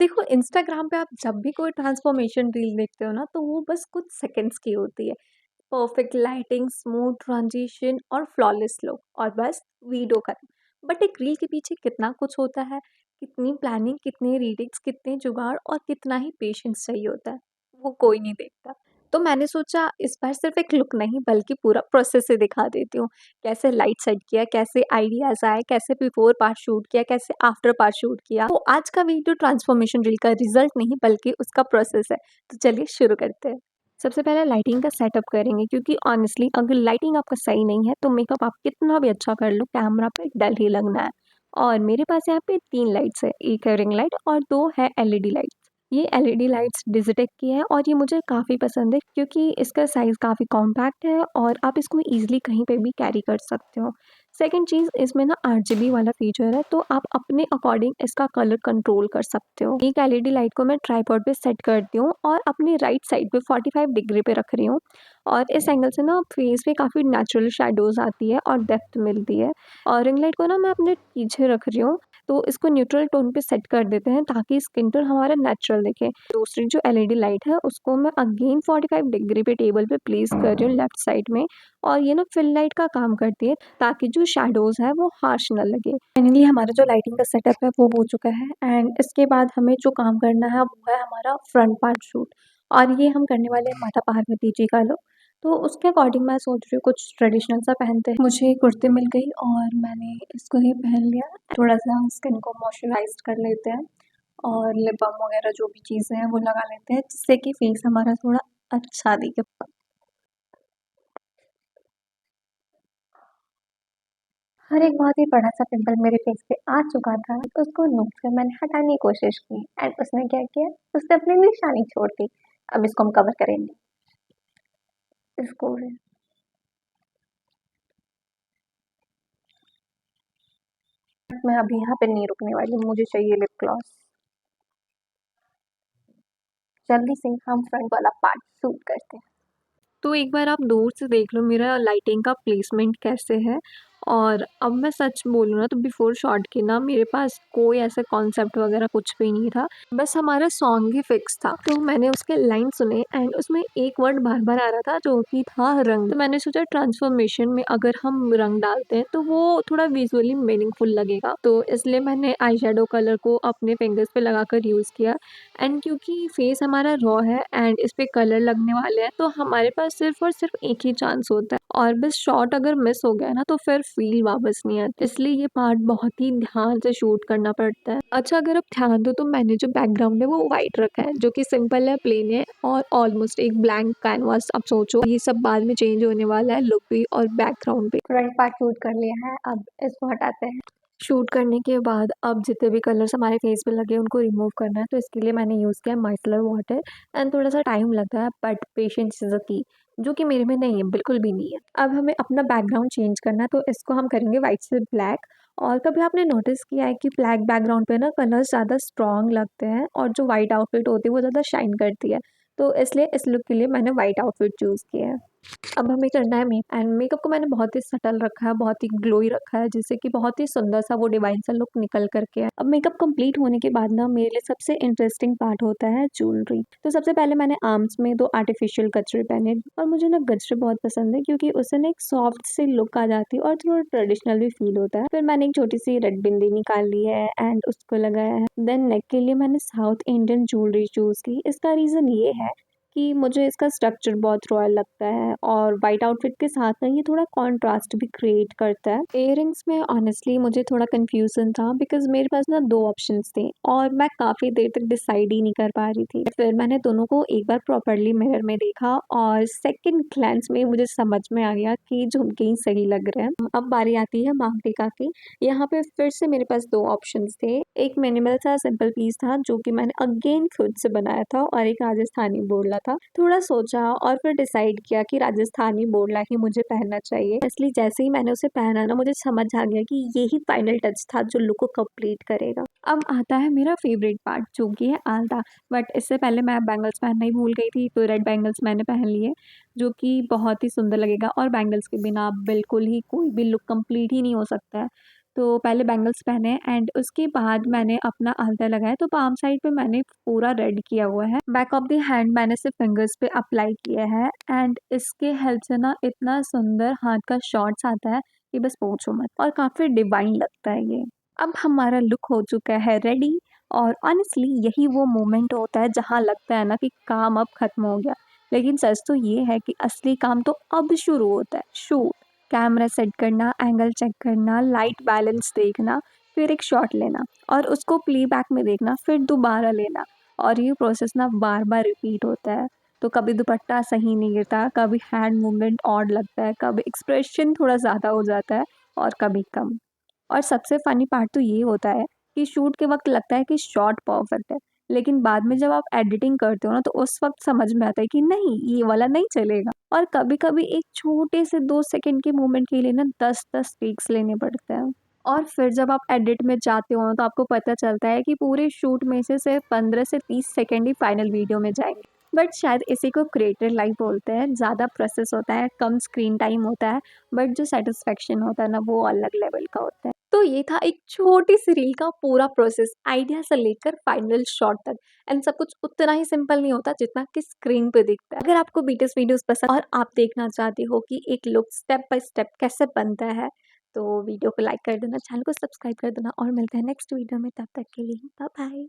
देखो इंस्टाग्राम पे आप जब भी कोई ट्रांसफॉर्मेशन रील देखते हो ना तो वो बस कुछ सेकंड्स की होती है। परफेक्ट लाइटिंग, स्मूथ ट्रांजिशन और फ्लॉलेस लुक और बस वीडियो खत्म। बट एक रील के पीछे कितना कुछ होता है, कितनी प्लानिंग, कितने रीडिंग्स, कितने जुगाड़ और कितना ही पेशेंस चाहिए होता है, वो कोई नहीं देखता। तो मैंने सोचा इस बार सिर्फ एक लुक नहीं बल्कि पूरा प्रोसेस से दिखा देती हूँ। कैसे लाइट सेट किया, कैसे आइडियाज़ आए, कैसे बिफोर पार्ट शूट किया, कैसे आफ्टर पार्ट शूट किया। तो आज का वीडियो ट्रांसफॉर्मेशन रील का रिजल्ट नहीं बल्कि उसका प्रोसेस है। तो चलिए शुरू करते हैं। सबसे पहले लाइटिंग का सेटअप करेंगे क्योंकि ऑनेस्टली अगर लाइटिंग आपका सही नहीं है तो मेकअप आप कितना भी अच्छा कर लो कैमरा पे डल ही लगना है। और मेरे पास यहाँ पे 3 लाइट्स है, एक है रिंग लाइट और 2 है एलईडी लाइट्स। ये एलईडी लाइट्स डिजिटेक की है और ये मुझे काफ़ी पसंद है क्योंकि इसका साइज़ काफ़ी कॉम्पैक्ट है और आप इसको ईज़िली कहीं पे भी कैरी कर सकते हो। सेकंड चीज़, इसमें ना आरजीबी वाला फीचर है तो आप अपने अकॉर्डिंग इसका कलर कंट्रोल कर सकते हो। एक एलईडी लाइट को मैं ट्राइपॉड पे सेट करती हूँ और अपनी राइट साइड पे 45 डिग्री पे रख रही हूँ और इस एंगल से ना फेस पे काफ़ी नेचुरल शेडोज़ आती है और डेप्थ मिलती है। और रिंग लाइट को ना मैं अपने पीछे रख रही हूँ, तो इसको न्यूट्रल टोन पे सेट कर देते हैं ताकि स्किन टोन हमारा नेचुरल दिखे। दूसरी जो एलईडी लाइट है उसको मैं अगेन 45 डिग्री पे टेबल पे प्लेस कर रही हूँ लेफ्ट साइड में और ये ना फिल लाइट का काम करती है ताकि जो शैडोज़ है वो हार्श ना लगे। फाइनली हमारा जो लाइटिंग का सेटअप है वो हो चुका है एंड इसके बाद हमें जो काम करना है वो है हमारा फ्रंट पार्ट शूट और ये हम करने वाले हैं माता पार्वती जी का लुक। तो उसके अकॉर्डिंग मैं सोच रही हूँ कुछ ट्रेडिशनल सा पहनते हैं। मुझे कुर्ती मिल गई और मैंने इसको ही पहन लिया। थोड़ा सा स्किन को मॉइस्चराइज कर लेते हैं और लिप बाम वगैरह जो भी चीज़ें हैं वो लगा लेते हैं जिससे कि फेस हमारा थोड़ा अच्छा दिखे। हर एक बहुत ही बड़ा सा पिंपल मेरे फेस पे आ चुका था, तो उसको नोट कर मैंने हटाने की कोशिश की एंड उसने क्या किया, उसने अपनी निशानी छोड़ दी। अब इसको हम कवर करेंगे। इसको मैं अभी यहाँ पे नहीं रुकने वाली, मुझे चाहिए लिप ग्लॉस। जल्दी से हम फ्रंट वाला पार्ट शूट करते हैं। तो एक बार आप दूर से देख लो मेरा लाइटिंग का प्लेसमेंट कैसे है। और अब मैं सच बोलूँ ना तो बिफोर शॉट के ना मेरे पास कोई ऐसा कॉन्सेप्ट वगैरह कुछ भी नहीं था, बस हमारा सॉन्ग ही फिक्स था। तो मैंने उसके लाइन सुने एंड उसमें एक वर्ड बार बार आ रहा था जो कि था रंग। तो मैंने सोचा ट्रांसफॉर्मेशन में अगर हम रंग डालते हैं तो वो थोड़ा विजुअली मीनिंगफुल लगेगा, तो इसलिए मैंने आई शेडो कलर को अपने फिंगर्स पे लगाकर यूज़ किया। एंड क्योंकि फेस हमारा रॉ है एंड इस पे कलर लगने वाले हैं तो हमारे पास सिर्फ और सिर्फ एक ही चांस होता है और बस शॉट अगर मिस हो गया ना तो फिर फील वापस नहीं आती, इसलिए ये पार्ट बहुत ही ध्यान से शूट करना पड़ता है। अच्छा, अगर आप ध्यान दो तो मैंने जो बैकग्राउंड है वो वाइट रखा है जो कि सिंपल है, प्लेन है और ऑलमोस्ट एक ब्लैंक कैनवास। अब सोचो ये सब बाद में चेंज होने वाला है लुक भी और बैकग्राउंड भी। फ्रंट पार्ट शूट कर लिया है, अब इसको हटाते हैं। शूट करने के बाद अब जितने भी कलर्स हमारे फेस पे लगे उनको रिमूव करना है, तो इसके लिए मैंने यूज़ किया माइसलर वाटर एंड थोड़ा सा टाइम लगता है बट पेशेंस इज़ अ की, जो कि मेरे में नहीं है, बिल्कुल भी नहीं है। अब हमें अपना बैकग्राउंड चेंज करना है तो इसको हम करेंगे वाइट से ब्लैक। और कभी आपने नोटिस किया है कि ब्लैक बैकग्राउंड पे ना कलर्स ज़्यादा स्ट्रॉन्ग लगते हैं और जो वाइट आउटफिट होती है वो ज़्यादा शाइन करती है, तो इसलिए इस लुक के लिए मैंने वाइट आउटफिट चूज़ किया है। अब हमें करना है मेक एंड मेकअप को मैंने बहुत ही सटल रखा है, बहुत ही ग्लोई रखा है जिससे कि बहुत ही सुंदर सा वो डिवाइन सा लुक निकल करके है। अब मेकअप कंप्लीट होने के बाद ना मेरे लिए सबसे इंटरेस्टिंग पार्ट होता है ज्वेलरी। तो सबसे पहले मैंने आर्म्स में 2 आर्टिफिशियल गजरे पहने और मुझे ना गजरे बहुत पसंद है क्योंकि उससे ना एक सॉफ्ट सी लुक आ जाती है और थोड़ा ट्रेडिशनल भी फील होता है। फिर मैंने एक छोटी सी रेड बिंदी निकाल ली है एंड उसको लगाया है। देन नेक के लिए मैंने साउथ इंडियन ज्वेलरी चूज की। इसका रीजन ये है कि मुझे इसका स्ट्रक्चर बहुत रॉयल लगता है और वाइट आउटफिट के साथ ना ये थोड़ा कॉन्ट्रास्ट भी क्रिएट करता है। इयररिंग्स में ऑनेस्टली मुझे थोड़ा कंफ्यूजन था बिकॉज मेरे पास ना 2 ऑप्शंस थे और मैं काफ़ी देर तक डिसाइड ही नहीं कर पा रही थी। फिर मैंने दोनों को एक बार प्रॉपरली मिरर में देखा और सेकंड ग्लैंस में मुझे समझ में आ गया कि झुमके ही सही लग रहे हैं। अब बारी आती है मांग टीका की। यहाँ पे फिर से मेरे पास 2 ऑप्शंस थे। एक मिनिमल सा सिंपल पीस था जो कि मैंने अगेन खुद से बनाया था और एक राजस्थानी बोरला था। थोड़ा सोचा और फिर डिसाइड किया कि राजस्थानी बोरला ही मुझे पहनना चाहिए, इसलिए जैसे ही मैंने उसे पहना ना मुझे समझ आ गया कि यही फाइनल टच था जो लुक को कंप्लीट करेगा। अब आता है मेरा फेवरेट पार्ट जो कि है आलता। बट इससे पहले मैं बैंगल्स पहनना ही भूल गई थी तो रेड बैंगल्स मैंने पहन लिए जो कि बहुत ही सुंदर लगेगा और बैंगल्स के बिना बिल्कुल ही कोई भी लुक कंप्लीट ही नहीं हो सकता है। तो पहले बैंगल्स पहने एंड उसके बाद मैंने अपना आलता लगाया, तो पाम साइड पे मैंने पूरा रेड किया हुआ है। बैक ऑफ द हैंड मैंने सिर्फ फिंगर्स पे अप्लाई किया है एंड इसके हेल्प से ना इतना सुंदर हाथ का शॉट्स आता है कि बस पूछो मत, और काफ़ी डिवाइन लगता है ये। अब हमारा लुक हो चुका है रेडी, और ऑनेस्टली यही वो मोमेंट होता है जहाँ लगता है ना कि काम अब खत्म हो गया। लेकिन सच तो ये है कि असली काम तो अब शुरू होता है। शूट, कैमरा सेट करना, एंगल चेक करना, लाइट बैलेंस देखना, फिर एक शॉट लेना और उसको प्लेबैक में देखना, फिर दोबारा लेना, और ये प्रोसेस ना बार बार रिपीट होता है। तो कभी दुपट्टा सही नहीं गिरता, कभी हैंड मूवमेंट ऑड लगता है, कभी एक्सप्रेशन थोड़ा ज़्यादा हो जाता है और कभी कम। और सबसे फ़नी पार्ट तो ये होता है कि शूट के वक़्त लगता है कि शॉट परफेक्ट है, लेकिन बाद में जब आप एडिटिंग करते हो ना तो उस वक़्त समझ में आता है कि नहीं, ये वाला नहीं चलेगा। और कभी-कभी एक छोटे से 2 सेकंड के मूवमेंट के लिए ना 10-10 टेक्स लेने पड़ते हैं। और फिर जब आप एडिट में जाते हो तो आपको पता चलता है कि पूरे शूट में से सिर्फ 15 से 30 सेकंड ही फाइनल वीडियो में जाएँगे। बट शायद इसी को क्रिएटर लाइफ बोलते हैं। ज़्यादा प्रोसेस होता है, कम स्क्रीन टाइम होता है, बट जो सैटिस्फैक्शन होता है ना वो अलग लेवल का होता है। तो ये था एक छोटी सी रील का पूरा प्रोसेस, आइडिया से लेकर फाइनल शॉट तक। एंड सब कुछ उतना ही सिंपल नहीं होता जितना कि स्क्रीन पे दिखता है। अगर आपको बीटीएस वीडियोस पसंद और आप देखना चाहते हो कि एक लुक स्टेप बाय स्टेप कैसे बनता है, तो वीडियो को लाइक कर देना, चैनल को सब्सक्राइब कर देना, और मिलते हैं नेक्स्ट वीडियो में। तब तक के लिए बाय बाय।